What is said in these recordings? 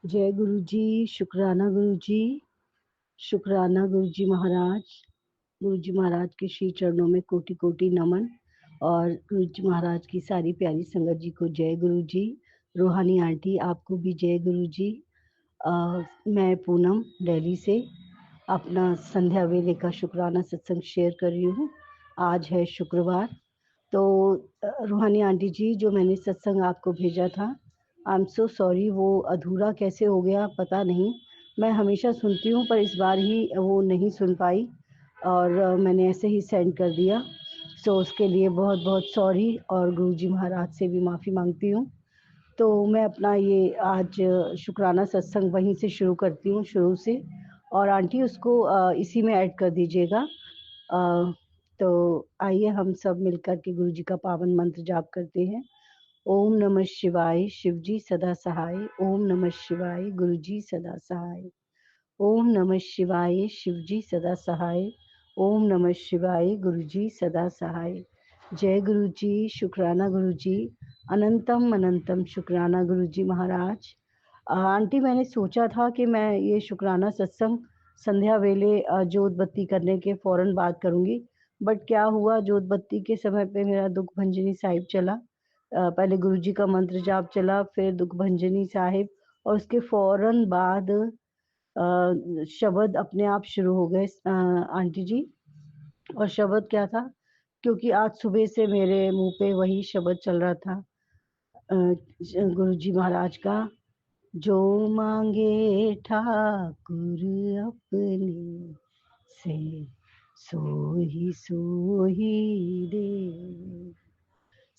जय गुरु जी, शुक्राना गुरु जी, शुक्राना गुरु जी महाराज। गुरु जी महाराज के श्री चरणों में कोटि कोटि नमन। और गुरु जी महाराज की सारी प्यारी संगत जी को जय गुरु जी। रूहानी आंटी आपको भी जय गुरु जी। मैं पूनम दिल्ली से अपना संध्या वेले का शुक्राना सत्संग शेयर कर रही हूँ। आज है शुक्रवार। तो रूहानी आंटी जी, जो मैंने सत्संग आपको भेजा था, आई एम सो सॉरी, वो अधूरा कैसे हो गया पता नहीं। मैं हमेशा सुनती हूँ पर इस बार ही वो नहीं सुन पाई और मैंने ऐसे ही सेंड कर दिया। सो उसके लिए बहुत बहुत सॉरी और गुरु जी महाराज से भी माफ़ी मांगती हूँ। तो मैं अपना ये आज शुक्राना सत्संग वहीं से शुरू करती हूँ, शुरू से। और आंटी उसको इसी में ऐड कर दीजिएगा। तो आइए हम सब मिलकर के गुरु जी का पावन मंत्र जाप करते हैं। ओम नमः शिवाय, शिव जी सदा सहाय। ओम नमः शिवाय, गुरु जी सदा सहाय। ओम नमः शिवाय, शिव जी सदा सहाय। ओम नमः शिवाय, गुरु जी सदा सहाय। जय गुरु जी, शुक्राना गुरु जी। अनंतम अनंतम शुक्राना गुरु जी महाराज। आंटी, मैंने सोचा था कि मैं ये शुक्राना सत्संग संध्या वेले जोत बत्ती करने के फौरन बाद करूंगी। बट क्या हुआ, जोत बत्ती के समय पे मेरा दुख भंजनी साहिब चला। पहले गुरु जी का मंत्र जाप चला, फिर दुख भंजनी साहिब, और उसके फौरन बाद शब्द अपने आप शुरू हो गए आंटी जी। और शब्द क्या था, क्योंकि आज सुबह से मेरे मुंह पे वही शब्द चल रहा था गुरु जी महाराज का। जो मांगे ठाकुर अपने से, सोही दे।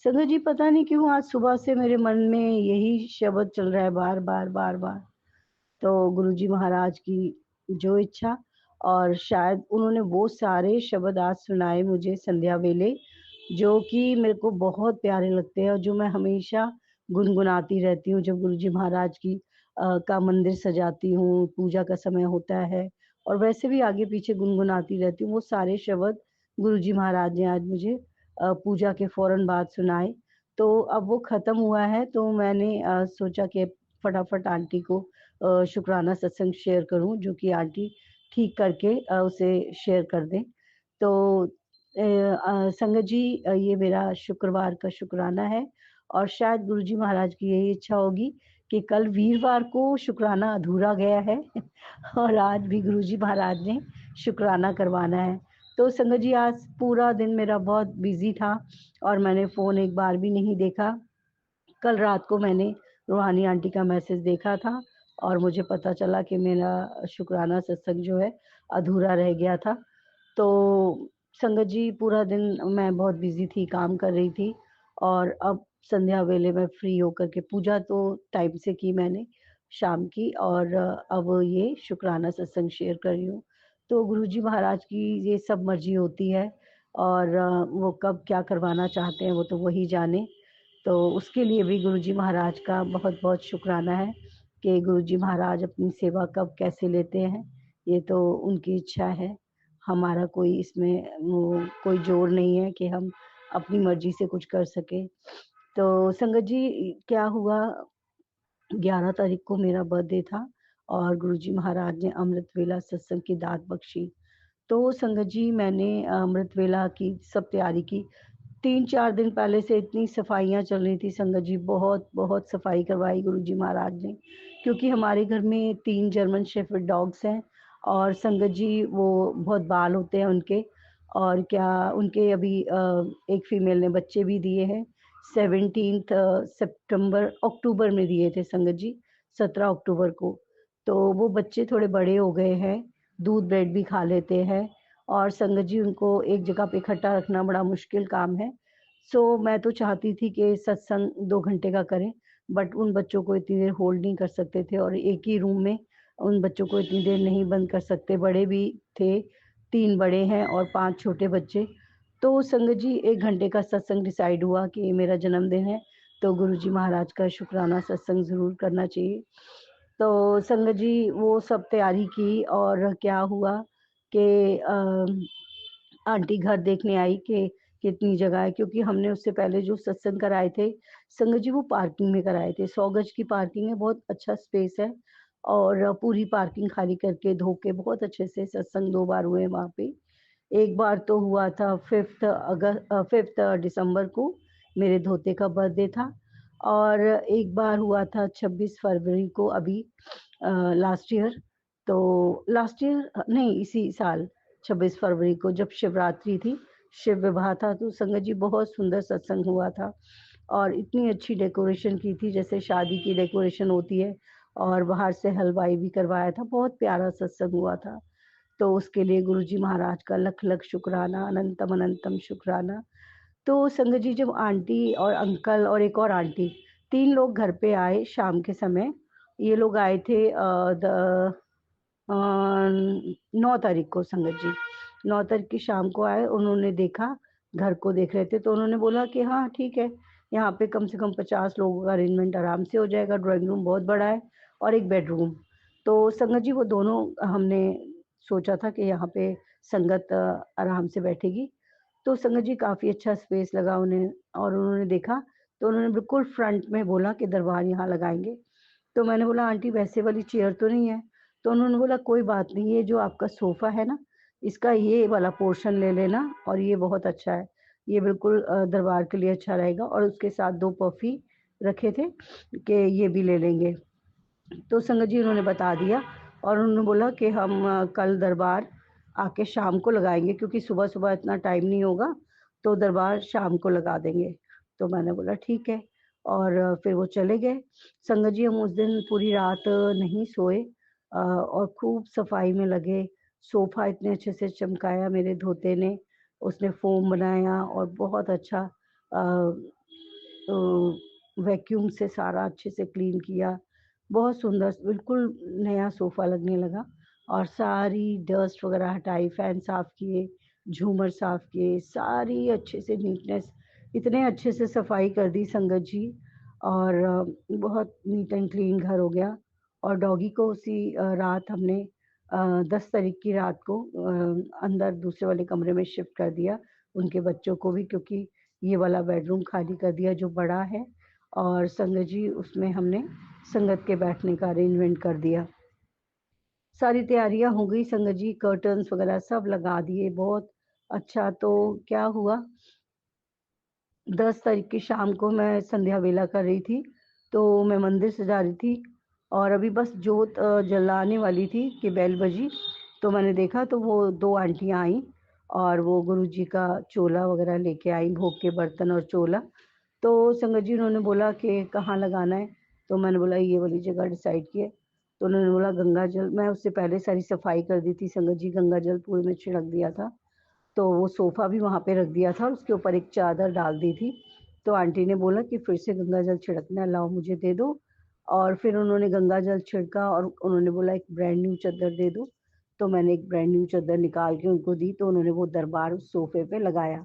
संगत जी, पता नहीं क्यों आज सुबह से मेरे मन में यही शब्द चल रहा है बार बार बार बार। तो गुरुजी महाराज की जो इच्छा, और शायद उन्होंने वो सारे शब्द आज सुनाए मुझे संध्या वेले, जो कि मेरे को बहुत प्यारे लगते हैं और जो मैं हमेशा गुनगुनाती रहती हूँ जब गुरुजी महाराज की का मंदिर सजाती हूँ, पूजा का समय होता है, और वैसे भी आगे पीछे गुनगुनाती रहती हूँ। वो सारे शब्द गुरुजी महाराज ने आज मुझे पूजा के फौरन बाद सुनाए। तो अब वो खत्म हुआ है, तो मैंने सोचा कि फटाफट आंटी को शुक्राना सत्संग शेयर करूं, जो कि आंटी ठीक करके उसे शेयर कर दें। तो संगत जी, ये मेरा शुक्रवार का शुक्राना है। और शायद गुरुजी महाराज की यही इच्छा होगी कि कल वीरवार को शुक्राना अधूरा गया है और आज भी गुरुजी महाराज ने शुक्राना करवाना है। तो संगत जी, आज पूरा दिन मेरा बहुत बिजी था और मैंने फ़ोन एक बार भी नहीं देखा। कल रात को मैंने रूहानी आंटी का मैसेज देखा था और मुझे पता चला कि मेरा शुक्राना सत्संग जो है अधूरा रह गया था। तो संगत जी, पूरा दिन मैं बहुत बिजी थी, काम कर रही थी, और अब संध्या वेले में फ्री होकर के पूजा तो टाइम से की मैंने शाम की, और अब ये शुक्राना सत्संग शेयर कर रही हूँ। तो गुरुजी महाराज की ये सब मर्जी होती है, और वो कब क्या करवाना चाहते हैं वो तो वही जाने। तो उसके लिए भी गुरुजी महाराज का बहुत बहुत शुक्राना है कि गुरुजी महाराज अपनी सेवा कब कैसे लेते हैं, ये तो उनकी इच्छा है। हमारा कोई इसमें वो कोई जोर नहीं है कि हम अपनी मर्जी से कुछ कर सके। तो संगत जी, क्या हुआ, 11 तारीख को मेरा बर्थडे था और गुरुजी महाराज ने अमृत वेला सत्संग की दात बख्शी। तो संगत जी, मैंने अमृत वेला की सब तैयारी की। 3-4 दिन पहले से इतनी सफाइयाँ चल रही थी संगत जी, बहुत बहुत सफाई करवाई गुरुजी महाराज ने, क्योंकि हमारे घर में 3 जर्मन शेफर्ड डॉग्स हैं। और संगत जी, वो बहुत बाल होते हैं उनके, और क्या उनके अभी एक फीमेल ने बच्चे भी दिए हैं। 17 सितंबर अक्टूबर में दिए थे संगत जी, 17 अक्टूबर को। तो वो बच्चे थोड़े बड़े हो गए हैं, दूध ब्रेड भी खा लेते हैं, और संगत जी उनको एक जगह पे इकट्ठा रखना बड़ा मुश्किल काम है। सो मैं तो चाहती थी कि सत्संग 2 घंटे का करें, बट उन बच्चों को इतनी देर होल्ड नहीं कर सकते थे, और एक ही रूम में उन बच्चों को इतनी देर नहीं बंद कर सकते। बड़े भी थे, 3 बड़े हैं और 5 छोटे बच्चे। तो संगत जी, 1 घंटे का सत्संग डिसाइड हुआ कि मेरा जन्मदिन है तो गुरुजी महाराज का शुक्राना सत्संग ज़रूर करना चाहिए। तो संगत जी, वो सब तैयारी की, और क्या हुआ कि आंटी घर देखने आई कि कितनी जगह है, क्योंकि हमने उससे पहले जो सत्संग कराए थे संगत जी वो पार्किंग में कराए थे। 100 गज की पार्किंग है, बहुत अच्छा स्पेस है और पूरी पार्किंग खाली करके धो के बहुत अच्छे से सत्संग 2 बार हुए वहाँ पे। एक बार तो हुआ था 5th दिसंबर को, मेरे धोते का बर्थडे था, और एक बार हुआ था 26 फरवरी को अभी लास्ट ईयर। तो लास्ट ईयर नहीं, इसी साल 26 फरवरी को जब शिवरात्रि थी, शिव विवाह था, तो संगत जी बहुत सुंदर सत्संग हुआ था और इतनी अच्छी डेकोरेशन की थी जैसे शादी की डेकोरेशन होती है, और बाहर से हलवाई भी करवाया था। बहुत प्यारा सत्संग हुआ था। तो उसके लिए गुरुजी महाराज का लख लख शुक्राना, अनंतम अनंतम शुक्राना। तो संगत जी जब आंटी और अंकल और एक और आंटी, 3 लोग घर पे आए शाम के समय। ये लोग आए थे 9 तारीख को संगत जी, 9 तारीख की शाम को आए। उन्होंने देखा, घर को देख रहे थे, तो उन्होंने बोला कि हाँ ठीक है, यहाँ पे कम से कम 50 लोगों का अरेंजमेंट आराम से हो जाएगा, ड्राइंग रूम बहुत बड़ा है और एक बेडरूम। तो संगत जी वो दोनों हमने सोचा था कि यहाँ पे संगत आराम से बैठेगी। तो संगत जी काफ़ी अच्छा स्पेस लगा उन्हें, और उन्होंने देखा तो उन्होंने बिल्कुल फ्रंट में बोला कि दरबार यहाँ लगाएंगे। तो मैंने बोला आंटी वैसे वाली चेयर तो नहीं है। तो उन्होंने बोला कोई बात नहीं, ये जो आपका सोफ़ा है ना, इसका ये वाला पोर्शन ले लेना, और ये बहुत अच्छा है, ये बिल्कुल दरबार के लिए अच्छा रहेगा। और उसके साथ 2 पफ़ी रखे थे कि ये भी ले लेंगे। तो संगत जी उन्होंने बता दिया, और उन्होंने बोला कि हम कल दरबार आके शाम को लगाएंगे, क्योंकि सुबह-सुबह इतना टाइम नहीं होगा, तो दरबार शाम को लगा देंगे। तो मैंने बोला ठीक है, और फिर वो चले गए। संगत जी हम उस दिन पूरी रात नहीं सोए और खूब सफाई में लगे। सोफ़ा इतने अच्छे से चमकाया मेरे धोते ने, उसने फ़ोम बनाया और बहुत अच्छा वैक्यूम से सारा अच्छे से क्लीन किया। बहुत सुंदर, बिल्कुल नया सोफ़ा लगने लगा, और सारी डस्ट वग़ैरह हटाई, फ़ैन साफ़ किए, झूमर साफ़ किए, सारी अच्छे से नीटनेस, इतने अच्छे से सफाई कर दी संगत जी, और बहुत नीट एंड क्लीन घर हो गया। और डॉगी को उसी रात हमने 10 तारीख की रात को अंदर दूसरे वाले कमरे में शिफ्ट कर दिया, उनके बच्चों को भी, क्योंकि ये वाला बेडरूम खाली कर दिया जो बड़ा है, और संगत जी उसमें हमने संगत के बैठने का अरेंजमेंट कर दिया। सारी तैयारियां हो गई संगत जी, कर्टन्स वगैरह सब लगा दिए, बहुत अच्छा। तो क्या हुआ, 10 तारीख की शाम को मैं संध्या वेला कर रही थी, तो मैं मंदिर से जा रही थी, और अभी बस जोत जलाने वाली थी कि बेल बजी, तो मैंने देखा तो वो 2 आंटियाँ आईं, और वो गुरुजी का चोला वगैरह लेके आईं, भोग के बर्तन और चोला। तो संगत जी उन्होंने बोला कि कहाँ लगाना है, तो मैंने बोला ये वाली जगह डिसाइड की है। तो उन्होंने बोला गंगा जल, मैं उससे पहले सारी सफाई कर दी थी संगत जी, गंगा जल पूरे में छिड़क दिया था। तो वो सोफ़ा भी वहाँ पे रख दिया था और उसके ऊपर एक चादर डाल दी थी। तो आंटी ने बोला कि फिर से गंगा जल छिड़कना है, लाओ मुझे दे दो। और फिर उन्होंने गंगा जल छिड़का, और उन्होंने बोला एक ब्रांड न्यू चद्दर दे दो। तो मैंने एक ब्रांड न्यू चद्दर निकाल के उनको दी, तो उन्होंने वो दरबार उस सोफ़े पे लगाया।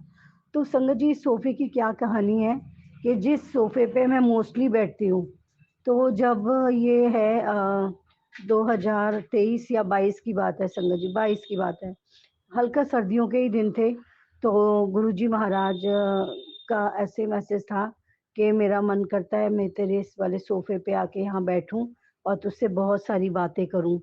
तो संगत जी इस सोफ़े की क्या कहानी है कि जिस सोफ़े पे मैं मोस्टली बैठती हूँ, तो जब ये है 2023 या 22 की बात है संगत जी, 22 की बात है, हल्का सर्दियों के ही दिन थे। तो गुरुजी महाराज का ऐसे मैसेज था कि मेरा मन करता है मैं तेरे इस वाले सोफे पे आके यहाँ बैठूं और तुझसे बहुत सारी बातें करूं।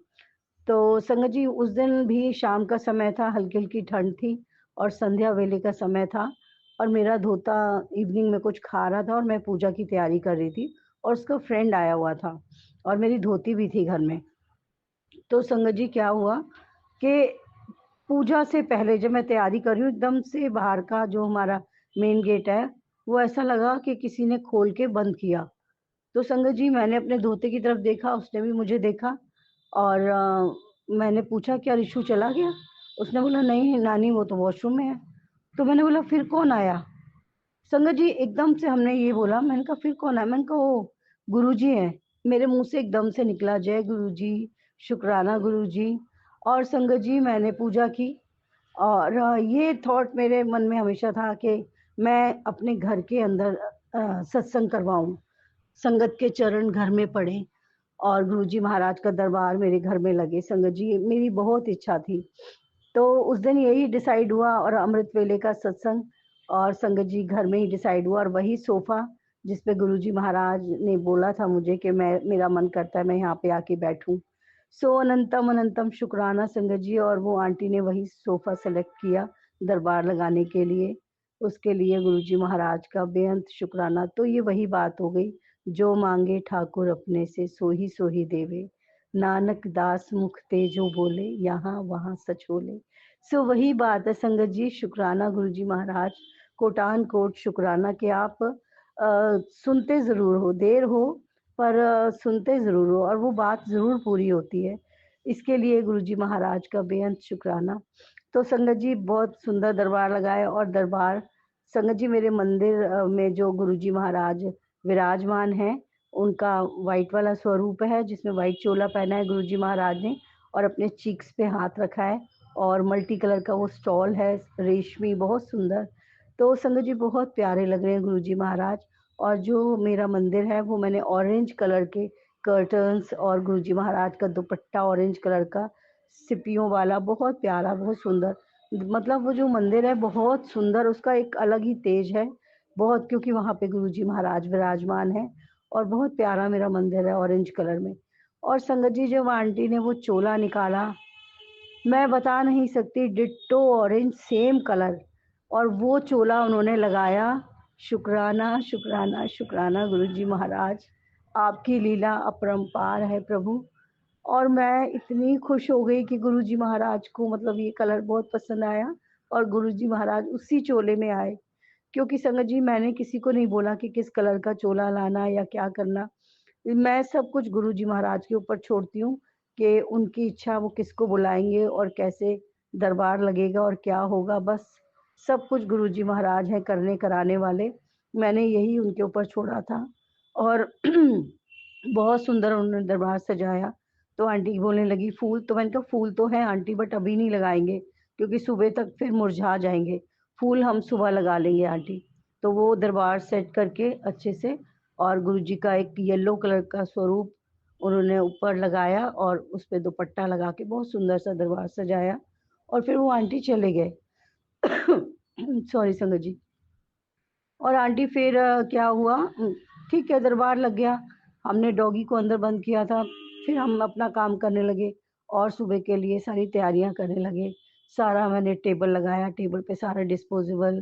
तो संगत जी उस दिन भी शाम का समय था, हल्की हल्की ठंड थी और संध्या वेले का समय था, और मेरा धोता इवनिंग में कुछ खा रहा था और मैं पूजा की तैयारी कर रही थी, और उसका फ्रेंड आया हुआ था, और मेरी धोती भी थी घर में। तो संगत जी क्या हुआ कि पूजा से पहले जब मैं तैयारी कर रही हूँ, एकदम से बाहर का जो हमारा मेन गेट है, वो ऐसा लगा कि किसी ने खोल के बंद किया। तो संगत जी मैंने अपने धोते की तरफ देखा, उसने भी मुझे देखा, और मैंने पूछा क्या रिशु चला गया? उसने बोला नहीं नानी वो तो वॉशरूम में है। तो मैंने बोला फिर कौन आया? संगत जी एकदम से हमने ये बोला, मैंने कहा फिर कौन आया? मैंने कहा ओ गुरुजी हैं। मेरे मुंह से एकदम से निकला जय गुरुजी, शुक्राना गुरुजी। और संगत जी मैंने पूजा की, और ये थॉट मेरे मन में हमेशा था कि मैं अपने घर के अंदर सत्संग करवाऊं, संगत के चरण घर में पड़े, और गुरुजी महाराज का दरबार मेरे घर में लगे। संगत जी मेरी बहुत इच्छा थी। तो उस दिन यही डिसाइड हुआ, और अमृत वेले का सत्संग और संगत जी घर में ही डिसाइड हुआ, और वही सोफ़ा जिस पे गुरुजी महाराज ने बोला था मुझे कि मैं मेरा मन करता है मैं यहाँ पे आके बैठूँ। सो अनंतम अनंतम शुक्राना संगत जी, और वो आंटी ने वही सोफ़ा सेलेक्ट किया दरबार लगाने के लिए। उसके लिए गुरुजी महाराज का बेअंत शुक्राना। तो ये वही बात हो गई, जो माँगे ठाकुर अपने से सोही सोही देवे। नानक दास मुख ते जो बोले, यहाँ वहाँ सच बोले। सो वही बात है संगत जी, शुक्राना गुरुजी महाराज, कोटान कोट शुक्राना कि आप सुनते ज़रूर हो, देर हो पर सुनते ज़रूर हो, और वो बात ज़रूर पूरी होती है। इसके लिए गुरुजी महाराज का बेअंत शुक्राना। तो संगत जी बहुत सुंदर दरबार लगाए, और दरबार संगत जी मेरे मंदिर में जो गुरुजी महाराज विराजमान हैं, उनका व्हाइट वाला स्वरूप है जिसमें व्हाइट चोला पहना है गुरुजी महाराज ने, और अपने चीक्स पे हाथ रखा है, और मल्टी कलर का वो स्टॉल है रेशमी, बहुत सुंदर। तो संगत जी बहुत प्यारे लग रहे हैं गुरुजी महाराज। और जो मेरा मंदिर है वो मैंने ऑरेंज कलर के कर्टन्स, और गुरुजी महाराज का दुपट्टा ऑरेंज कलर का सिपियों वाला, बहुत प्यारा, बहुत सुंदर। मतलब वो जो मंदिर है बहुत सुंदर, उसका एक अलग ही तेज है बहुत, क्योंकि वहाँ पे गुरुजी महाराज विराजमान है, और बहुत प्यारा मेरा मंदिर है ऑरेंज कलर में। और संगत जी जब आंटी ने वो चोला निकाला, मैं बता नहीं सकती, डिट्टो ऑरेंज सेम कलर, और वो चोला उन्होंने लगाया। शुक्राना शुक्राना शुक्राना गुरुजी महाराज, आपकी लीला अपरंपार है प्रभु। और मैं इतनी खुश हो गई कि गुरुजी महाराज को मतलब ये कलर बहुत पसंद आया, और गुरुजी महाराज उसी चोले में आए। क्योंकि संगत जी मैंने किसी को नहीं बोला कि किस कलर का चोला लाना या क्या करना। मैं सब कुछ गुरुजी महाराज के ऊपर छोड़ती हूँ कि उनकी इच्छा, वो किसको बुलाएँगे और कैसे दरबार लगेगा और क्या होगा, बस सब कुछ गुरुजी महाराज हैं करने कराने वाले। मैंने यही उनके ऊपर छोड़ा था, और बहुत सुंदर उन्होंने दरबार सजाया। तो आंटी बोलने लगी फूल, तो मैंने कहा फूल तो हैं आंटी बट अभी नहीं लगाएँगे, क्योंकि सुबह तक फिर मुरझा जाएँगे। फूल हम सुबह लगा लेंगे आंटी। तो वो दरबार सेट करके अच्छे से, और गुरुजी का एक येलो कलर का स्वरूप उन्होंने ऊपर लगाया, और उस पे दुपट्टा लगा के बहुत सुंदर सा दरबार सजाया, और फिर वो आंटी चले गए। सॉरी संगत जी। और आंटी फिर क्या हुआ, ठीक है दरबार लग गया, हमने डॉगी को अंदर बंद किया था, फिर हम अपना काम करने लगे, और सुबह के लिए सारी तैयारियां करने लगे। सारा मैंने टेबल लगाया, टेबल पे सारा डिस्पोजेबल,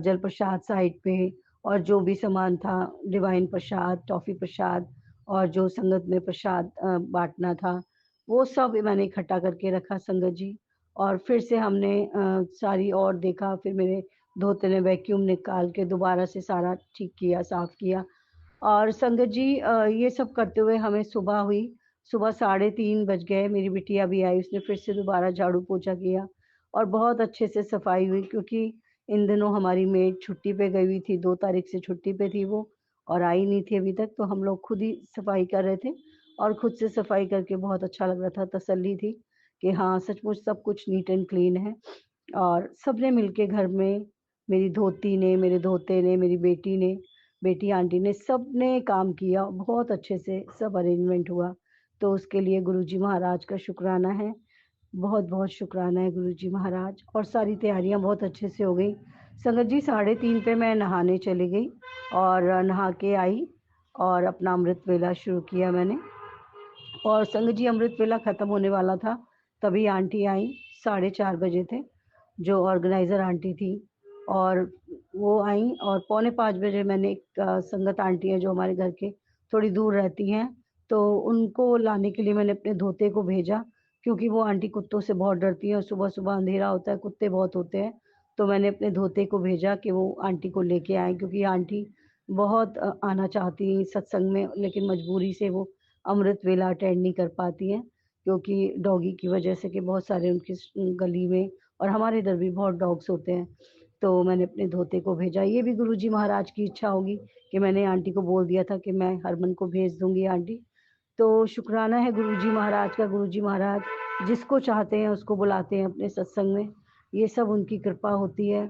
जल प्रसाद साइड पे, और जो भी सामान था, डिवाइन प्रसाद, टॉफ़ी प्रसाद, और जो संगत में प्रसाद बाँटना था, वो सब मैंने इकट्ठा करके रखा संगत जी। और फिर से हमने सारी और देखा, फिर मेरे धोते ने वैक्यूम निकाल के दोबारा से सारा ठीक किया, साफ़ किया। और संगत जी ये सब करते हुए हमें सुबह हुई, सुबह 3:30 बज गए, मेरी बिटिया भी आई, उसने फिर से दोबारा झाड़ू-पोछा किया, और बहुत अच्छे से सफाई हुई, क्योंकि इन दिनों हमारी मेड छुट्टी पे गई हुई थी, 2 तारीख से छुट्टी पे थी वो, और आई नहीं थी अभी तक, तो हम लोग खुद ही सफाई कर रहे थे, और खुद से सफाई करके बहुत अच्छा लग रहा था, तसल्ली थी कि हाँ, सचमुच सब कुछ नीट एंड क्लीन है। और सबने मिलके घर में, मेरी धोती ने, मेरे धोते ने, मेरी बेटी ने, बेटी आंटी ने, सबने काम किया, बहुत अच्छे से सब अरेंजमेंट हुआ। तो उसके लिए गुरुजी महाराज का शुक्राना है, बहुत-बहुत शुक्राना है गुरुजी महाराज, और सारी तैयारियाँ बहुत अच्छे से हो गई। संगत जी 3:30 पे मैं नहाने चली गई, और नहा के आई, और अपना अमृत वेला शुरू किया मैंने। और संगत जी अमृत वेला ख़त्म होने वाला था, तभी आंटी आईं, 4:30 बजे थे, जो ऑर्गेनाइज़र आंटी थी, और वो आईं, और पौने 5 बजे मैंने एक संगत आंटी हैं जो हमारे घर के थोड़ी दूर रहती हैं, तो उनको लाने के लिए मैंने अपने धोते को भेजा, क्योंकि वो आंटी कुत्तों से बहुत डरती हैं, और सुबह-सुबह अंधेरा होता है, कुत्ते बहुत होते हैं। तो मैंने अपने धोते को भेजा कि वो आंटी को लेके आएँ, क्योंकि आंटी बहुत आना चाहती सत्संग में, लेकिन मजबूरी से वो अमृत वेला अटेंड नहीं कर पाती हैं, क्योंकि डॉगी की वजह से, कि बहुत सारे उनकी गली में, और हमारे इधर भी बहुत डॉग्स होते हैं। तो मैंने अपने धोते को भेजा, ये भी गुरुजी महाराज की इच्छा होगी कि मैंने आंटी को बोल दिया था कि मैं हरमन को भेज दूँगी आंटी। तो शुक्राना है गुरुजी महाराज का, गुरुजी महाराज जिसको चाहते हैं उसको बुलाते हैं अपने सत्संग में, ये सब उनकी कृपा होती है।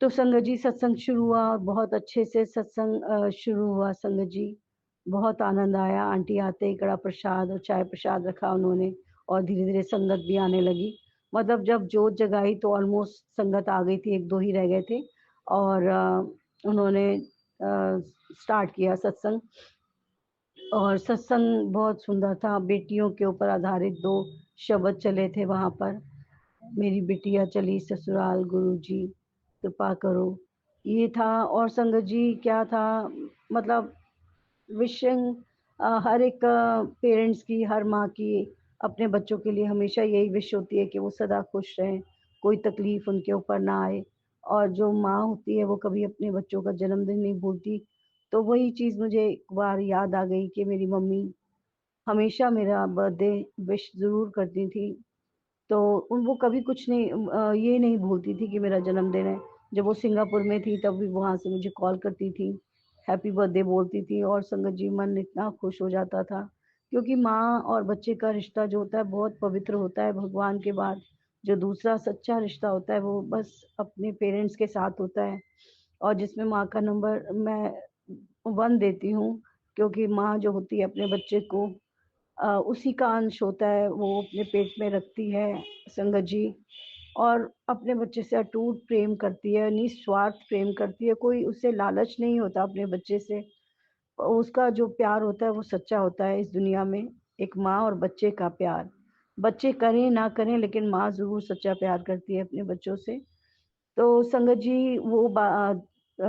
तो संगत जी सत्संग शुरू हुआ, और बहुत अच्छे से सत्संग शुरू हुआ संगत जी। बहुत आनंद आया, आंटी आते ही कड़ा प्रसाद और चाय प्रसाद रखा उन्होंने, और धीरे-धीरे संगत भी आने लगी। मतलब जब जोत जगाई तो ऑलमोस्ट संगत आ गई थी, 1-2 ही रह गए थे। और उन्होंने स्टार्ट किया सत्संग, और सत्संग बहुत सुंदर था। बेटियों के ऊपर आधारित 2 शब्द चले थे वहाँ पर। मेरी बिटिया चली ससुराल, गुरुजी कृपा करो, ये था। और संगत जी क्या था, मतलब विशिंग हर एक पेरेंट्स की, हर माँ की अपने बच्चों के लिए हमेशा यही विश होती है कि वो सदा खुश रहें, कोई तकलीफ उनके ऊपर ना आए। और जो माँ होती है वो कभी अपने बच्चों का जन्मदिन नहीं भूलती। तो वही चीज़ मुझे एक बार याद आ गई कि मेरी मम्मी हमेशा मेरा बर्थडे विश ज़रूर करती थी। तो वो कभी कुछ नहीं ये नहीं भूलती थी कि मेरा जन्मदिन है। जब वो सिंगापुर में थी तब भी वहाँ से मुझे कॉल करती थी, हैप्पी बर्थडे बोलती थी, और संगत जी मन इतना खुश हो जाता था, क्योंकि माँ और बच्चे का रिश्ता जो होता है बहुत पवित्र होता है। भगवान के बाद जो दूसरा सच्चा रिश्ता होता है वो बस अपने पेरेंट्स के साथ होता है, और जिसमें माँ का नंबर मैं 1 देती हूँ, क्योंकि माँ जो होती है अपने बच्चे को उसी का अंश होता है, वो अपने पेट में रखती है संगत जी, और अपने बच्चे से अटूट प्रेम करती है, निस्वार्थ प्रेम करती है। कोई उससे लालच नहीं होता अपने बच्चे से। उसका जो प्यार होता है वो सच्चा होता है इस दुनिया में। एक माँ और बच्चे का प्यार, बच्चे करें ना करें लेकिन माँ ज़रूर सच्चा प्यार करती है अपने बच्चों से। तो संगत जी वो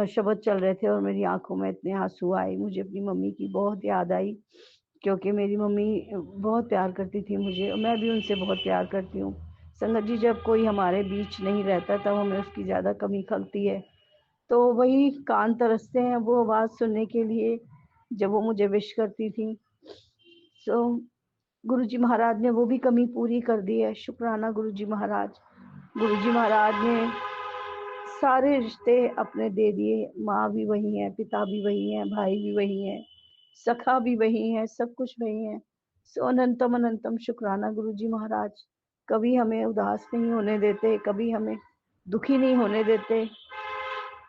शब्द चल रहे थे और मेरी आँखों में इतने आँसू आए, मुझे अपनी मम्मी की बहुत याद आई, क्योंकि मेरी मम्मी बहुत प्यार करती थी मुझे, और मैं भी उनसे बहुत प्यार करती हूँ। संगत जी जब कोई हमारे बीच नहीं रहता तब हमें उसकी ज़्यादा कमी खलती है। तो वही कान तरसते हैं वो आवाज़ सुनने के लिए जब वो मुझे विश करती थी। सो गुरुजी महाराज ने वो भी कमी पूरी कर दी है। शुक्राना गुरुजी महाराज। गुरुजी महाराज ने सारे रिश्ते अपने दे दिए। माँ भी वही है, पिता भी वही है, भाई भी वही है, सखा भी वही है, सब कुछ वही है। सो अनंतम अनंतम शुक्राना गुरुजी महाराज। कभी हमें उदास नहीं होने देते, कभी हमें दुखी नहीं होने देते।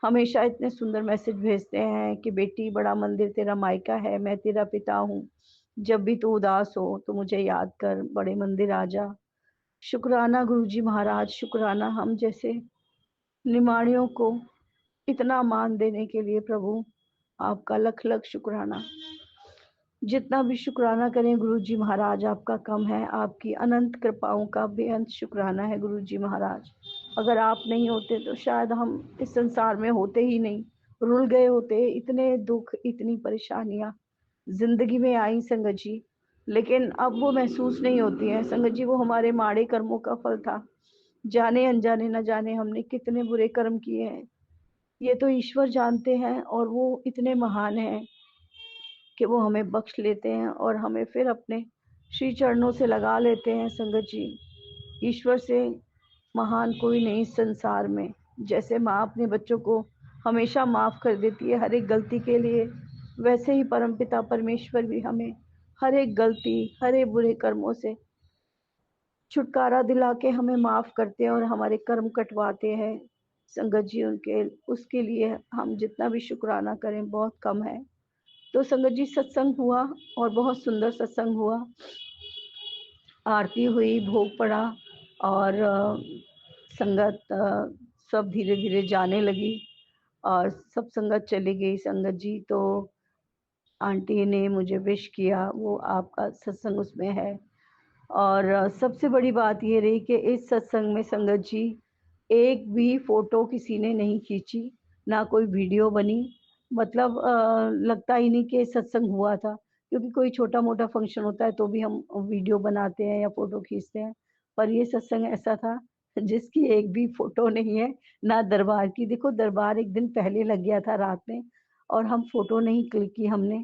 हमेशा इतने सुंदर मैसेज भेजते हैं कि बेटी बड़ा मंदिर तेरा मायका है, मैं तेरा पिता हूँ, जब भी तू उदास हो तो मुझे याद कर, बड़े मंदिर आ जा। शुक्राना गुरुजी महाराज, शुक्राना हम जैसे निमाणियों को इतना मान देने के लिए प्रभु, आपका लख लख शुक्राना। जितना भी शुक्राना करें गुरुजी महाराज आपका कम है। आपकी अनंत कृपाओं का बेअंत शुक्राना है गुरुजी महाराज। अगर आप नहीं होते तो शायद हम इस संसार में होते ही नहीं, रुल गए होते। इतने दुख, इतनी परेशानियां जिंदगी में आई संगत जी, लेकिन अब वो महसूस नहीं होती हैं संगत जी। वो हमारे माड़े कर्मों का फल था। जाने अनजाने न जाने हमने कितने बुरे कर्म किए हैं, ये तो ईश्वर जानते हैं, और वो इतने महान हैं कि वो हमें बख्श लेते हैं और हमें फिर अपने श्री चरणों से लगा लेते हैं संगत जी। ईश्वर से महान कोई नहीं इस संसार में। जैसे माँ अपने बच्चों को हमेशा माफ कर देती है हर एक गलती के लिए, वैसे ही परमपिता परमेश्वर भी हमें हर एक गलती, हर एक बुरे कर्मों से छुटकारा दिला के हमें माफ करते हैं और हमारे कर्म कटवाते हैं संगत जी। उनके उसके लिए हम जितना भी शुक्राना करें बहुत कम है। तो संगत जी सत्संग हुआ, और बहुत सुंदर सत्संग हुआ। आरती हुई, भोग पड़ा, और संगत सब धीरे धीरे जाने लगी, और सब संगत चली गई संगत जी। तो आंटी ने मुझे विश किया, वो आपका सत्संग उसमें है। और सबसे बड़ी बात ये रही कि इस सत्संग में संगत जी एक भी फोटो किसी ने नहीं खींची, ना कोई वीडियो बनी। मतलब लगता ही नहीं कि सत्संग हुआ था, क्योंकि कोई छोटा मोटा फंक्शन होता है तो भी हम वीडियो बनाते हैं या फोटो खींचते हैं, पर ये सत्संग ऐसा था जिसकी एक भी फोटो नहीं है, ना दरबार की। देखो दरबार एक दिन पहले लग गया था रात में, और हम फोटो नहीं क्लिक की हमने।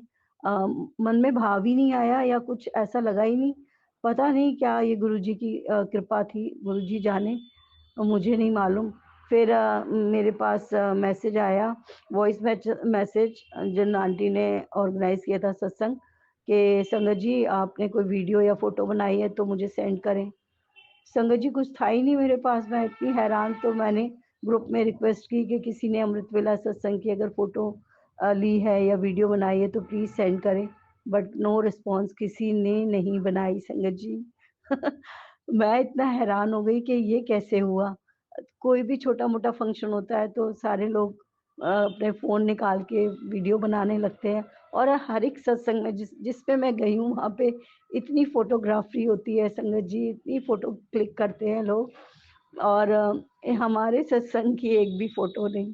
मन में भाव ही नहीं आया, या कुछ ऐसा लगा ही नहीं। पता नहीं क्या ये गुरुजी की कृपा थी, गुरुजी जाने, मुझे नहीं मालूम। फिर मेरे पास मैसेज आया, वॉइस मैसेज, जिन आंटी ने ऑर्गेनाइज किया था सत्संग, कि संगत जी आपने कोई वीडियो या फोटो बनाई है तो मुझे सेंड करें। संगत जी कुछ था ही नहीं मेरे पास, मैं इतनी हैरान। तो मैंने ग्रुप में रिक्वेस्ट की कि किसी ने अमृत वेला सत्संग की अगर फोटो ली है या वीडियो बनाई है तो प्लीज सेंड करें। बट नो रिस्पॉन्स, किसी ने नहीं बनाई संगत जी। मैं इतना हैरान हो गई कि ये कैसे हुआ। कोई भी छोटा-मोटा फंक्शन होता है तो सारे लोग अपने फ़ोन निकाल के वीडियो बनाने लगते हैं और हर एक सत्संग में जिस पे मैं गई हूँ वहाँ पे इतनी फ़ोटोग्राफ़ी होती है संगत जी, इतनी फ़ोटो क्लिक करते हैं लोग और हमारे सत्संग की एक भी फ़ोटो नहीं।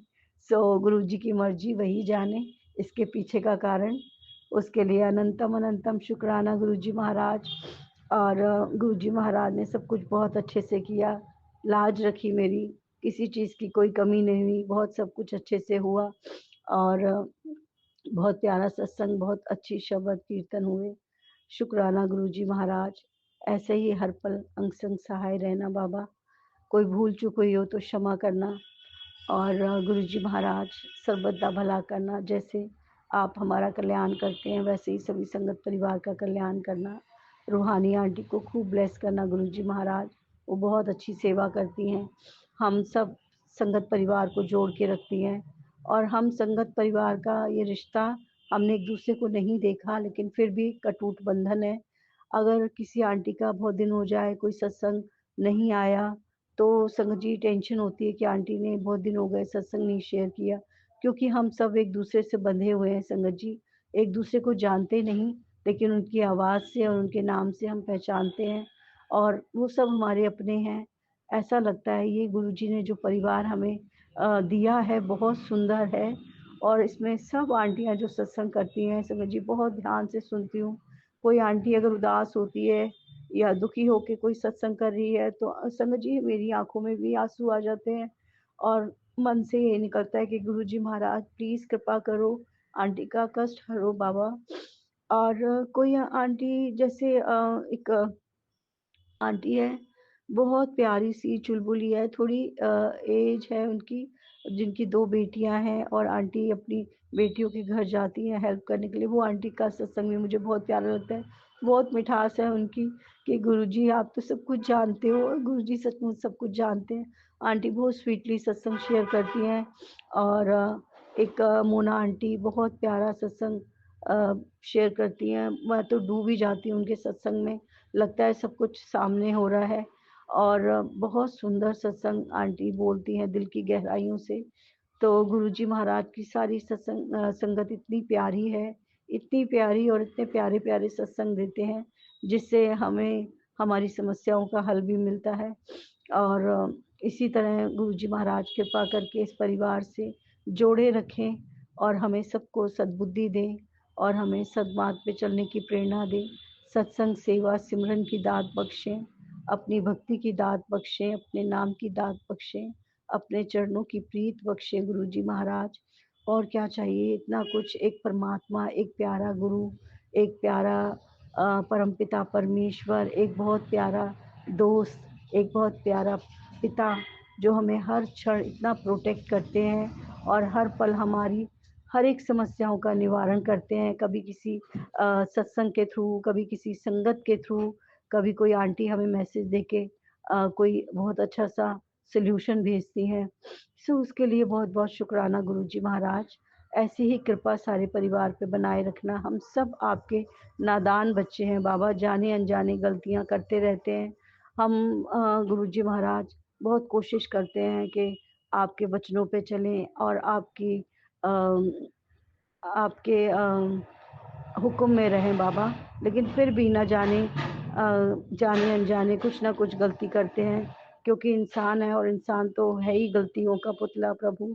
सो गुरुजी की मर्ज़ी वही जाने इसके पीछे का कारण। उसके लिए अनंतम अनंतम शुक्राना गुरुजी महाराज और गुरुजी महाराज ने सब कुछ बहुत अच्छे से किया। लाज रखी मेरी, किसी चीज़ की कोई कमी नहीं हुई, बहुत सब कुछ अच्छे से हुआ और बहुत प्यारा सत्संग, बहुत अच्छी शब्द कीर्तन हुए। शुक्राना गुरुजी महाराज, ऐसे ही हर पल अंग संग सहाय रहना बाबा। कोई भूल चूक हुई हो तो क्षमा करना और गुरुजी महाराज सर्वदा भला करना। जैसे आप हमारा कल्याण करते हैं वैसे ही सभी संगत परिवार का कल्याण करना। रूहानी आंटी को खूब ब्लेस करना गुरुजी महाराज, वो बहुत अच्छी सेवा करती हैं। हम सब संगत परिवार को जोड़ के रखती हैं और हम संगत परिवार का ये रिश्ता हमने एक दूसरे को नहीं देखा लेकिन फिर भी कटूट बंधन है। अगर किसी आंटी का बहुत दिन हो जाए कोई सत्संग नहीं आया तो संगत जी टेंशन होती है कि आंटी ने बहुत दिन हो गए सत्संग नहीं शेयर किया, क्योंकि हम सब एक दूसरे से बंधे हुए हैं संगत जी, एक दूसरे को जानते नहीं लेकिन उनकी आवाज़ से और उनके नाम से हम पहचानते हैं और वो सब हमारे अपने हैं। ऐसा लगता है ये गुरुजी ने जो परिवार हमें दिया है बहुत सुंदर है और इसमें सब आंटियाँ जो सत्संग करती हैं संगत जी बहुत ध्यान से सुनती हूँ। कोई आंटी अगर उदास होती है या दुखी होके कोई सत्संग कर रही है तो संगत जी मेरी आंखों में भी आंसू आ जाते हैं और मन से ये निकलता है कि गुरुजी महाराज प्लीज कृपा करो, आंटी का कष्ट हरो बाबा। और कोई आंटी जैसे एक आंटी है, बहुत प्यारी सी चुलबुली है, थोड़ी एज है उनकी, जिनकी 2 बेटियां हैं और आंटी अपनी बेटियों के घर जाती हैं हेल्प करने के लिए। वो आंटी का सत्संग भी मुझे बहुत प्यारा लगता है, बहुत मिठास है उनकी कि गुरुजी आप तो सब कुछ जानते हो और गुरुजी सचमुच सब कुछ जानते हैं। आंटी बहुत स्वीटली सत्संग शेयर करती हैं और एक मोना आंटी बहुत प्यारा सत्संग शेयर करती हैं। मैं तो डूब ही जाती हूँ उनके सत्संग में, लगता है सब कुछ सामने हो रहा है और बहुत सुंदर सत्संग आंटी बोलती हैं दिल की गहराइयों से। तो गुरुजी महाराज की सारी सत्संग संगत इतनी प्यारी है, इतनी प्यारी और इतने प्यारे प्यारे सत्संग देते हैं जिससे हमें हमारी समस्याओं का हल भी मिलता है और इसी तरह गुरुजी महाराज कृपा करके इस परिवार से जोड़े रखें और हमें सबको सद्बुद्धि दें और हमें सद्मार्ग पे चलने की प्रेरणा दें। सत्संग सेवा सिमरन की दात बख्शें, अपनी भक्ति की दात बख्शें, अपने नाम की दात बख्शें, अपने चरणों की प्रीत बख्शें गुरुजी महाराज। और क्या चाहिए, इतना कुछ। एक परमात्मा, एक प्यारा गुरु, एक प्यारा परमपिता परमेश्वर, एक बहुत प्यारा दोस्त, एक बहुत प्यारा पिता जो हमें हर क्षण इतना प्रोटेक्ट करते हैं और हर पल हमारी हर एक समस्याओं का निवारण करते हैं। कभी किसी सत्संग के थ्रू, कभी किसी संगत के थ्रू, कभी कोई आंटी हमें मैसेज देके कोई बहुत अच्छा सा सॉल्यूशन भेजती हैं। सो उसके लिए बहुत बहुत शुक्राना गुरुजी महाराज। ऐसी ही कृपा सारे परिवार पे बनाए रखना। हम सब आपके नादान बच्चे हैं बाबा, जाने अनजाने गलतियां करते रहते हैं हम। गुरुजी महाराज बहुत कोशिश करते हैं कि आपके वचनों पे चलें और आपकी आपके हुक्म में रहें बाबा, लेकिन फिर भी ना जाने जाने अनजाने कुछ ना कुछ गलती करते हैं, क्योंकि इंसान है और इंसान तो है ही गलतियों का पुतला प्रभु।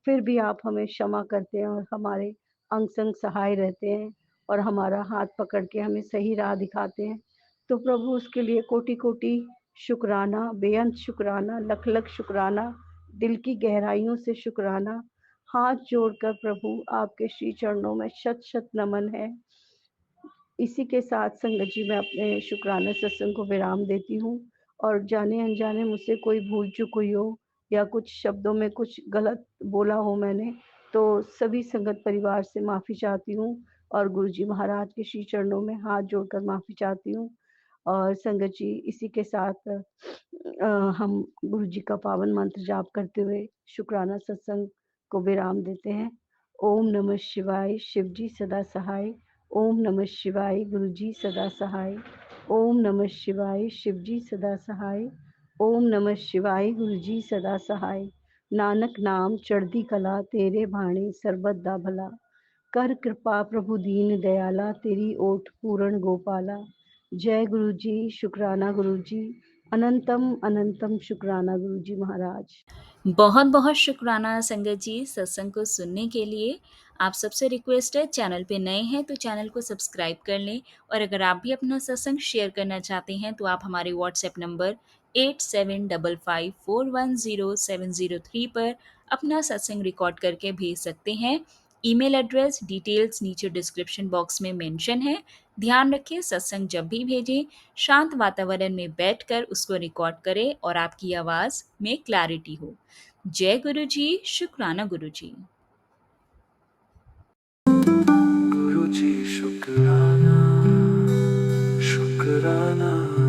फिर भी आप हमें क्षमा करते हैं और हमारे अंग संग सहाय रहते हैं और हमारा हाथ पकड़ के हमें सही राह दिखाते हैं। तो प्रभु उसके लिए कोटि कोटि शुक्राना, बेअंत शुक्राना, लख लख शुक्राना, दिल की गहराइयों से शुक्राना। हाथ जोड़कर प्रभु आपके श्री चरणों में शत शत नमन है। इसी के साथ संगत जी मैं अपने शुक्राना सत्संग को विराम देती हूँ और जाने अनजाने मुझसे कोई भूल चूक हुई हो या कुछ शब्दों में कुछ गलत बोला हो मैंने, तो सभी संगत परिवार से माफ़ी चाहती हूँ और गुरुजी महाराज के श्री चरणों में हाथ जोड़कर माफ़ी चाहती हूँ। और संगत जी इसी के साथ हम गुरुजी का पावन मंत्र जाप करते हुए शुक्राना सत्संग को विराम देते हैं। ओम नमः शिवाय, शिव जी सदा सहाय। ओम नमः शिवाय, गुरुजी सदा सहाय। ओम नमः शिवाय, शिव जी सदा सहाय। ओम नमः शिवाय गुरु जी सदा सहाय। नानक नाम चढ़दी कला, तेरे भाणे सरबत दा भला। कर कृपा प्रभु दीन दयाला, तेरी ओट पूरण गोपाला। जय गुरु जी, शुक्राना गुरु जी, अनंतम अनंतम शुक्राना गुरु जी महाराज। बहुत बहुत शुक्राना संगत जी सत्संग को सुनने के लिए। आप सबसे रिक्वेस्ट है, चैनल पे नए हैं तो चैनल को सब्सक्राइब कर लें, और अगर आप भी अपना सत्संग शेयर करना चाहते हैं तो आप हमारे व्हाट्सएप नंबर 8755410703 पर अपना सत्संग रिकॉर्ड करके भेज सकते हैं। ईमेल एड्रेस डिटेल्स नीचे डिस्क्रिप्शन बॉक्स में मेंशन है। ध्यान रखें, सत्संग जब भी भेजें शांत वातावरण में बैठकर उसको रिकॉर्ड करें और आपकी आवाज़ में क्लैरिटी हो। जय गुरु जी, शुक्राना गुरु जी। गुरु जी शुक्राना, शुक्राना।